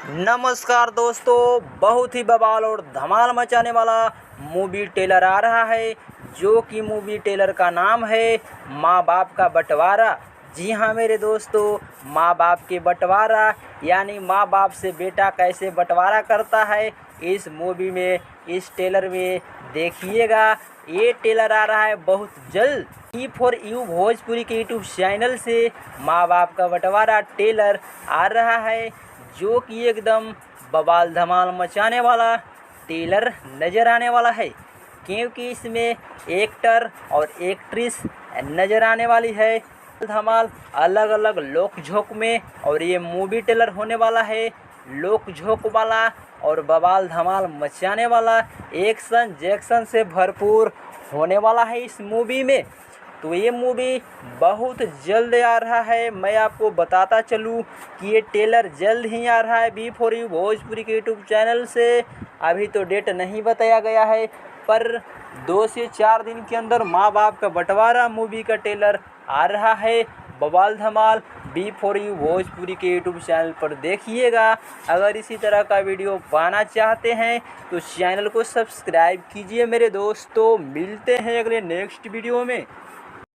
नमस्कार दोस्तों, बहुत ही बवाल और धमाल मचाने वाला मूवी ट्रेलर आ रहा है, जो कि मूवी ट्रेलर का नाम है माँ बाप का बंटवारा। जी हाँ मेरे दोस्तों, माँ बाप के बंटवारा यानी माँ बाप से बेटा कैसे बंटवारा करता है, इस मूवी में, इस ट्रेलर में देखिएगा। ये ट्रेलर आ रहा है बहुत जल्द E4U भोजपुरी के यूट्यूब चैनल से। माँ बाप का बंटवारा ट्रेलर आ रहा है, जो कि एकदम बवाल धमाल मचाने वाला ट्रेलर नज़र आने वाला है, क्योंकि इसमें एक्टर और एक्ट्रेस नज़र आने वाली है। धमाल अलग अलग लोक झोंक में, और ये मूवी ट्रेलर होने वाला है लोक झोंक वाला और बवाल धमाल मचाने वाला, एक्शन जैक्शन से भरपूर होने वाला है इस मूवी में। तो ये मूवी बहुत जल्द आ रहा है। मैं आपको बताता चलूँ कि ये ट्रेलर जल्द ही आ रहा है B4U भोजपुरी के यूट्यूब चैनल से। अभी तो डेट नहीं बताया गया है, पर 2 से 4 दिन के अंदर माँ बाप का बंटवारा मूवी का ट्रेलर आ रहा है। बवाल धमाल B4U भोजपुरी के यूट्यूब चैनल पर देखिएगा। अगर इसी तरह का वीडियो पाना चाहते हैं तो चैनल को सब्सक्राइब कीजिए मेरे दोस्तों। मिलते हैं अगले नेक्स्ट वीडियो में।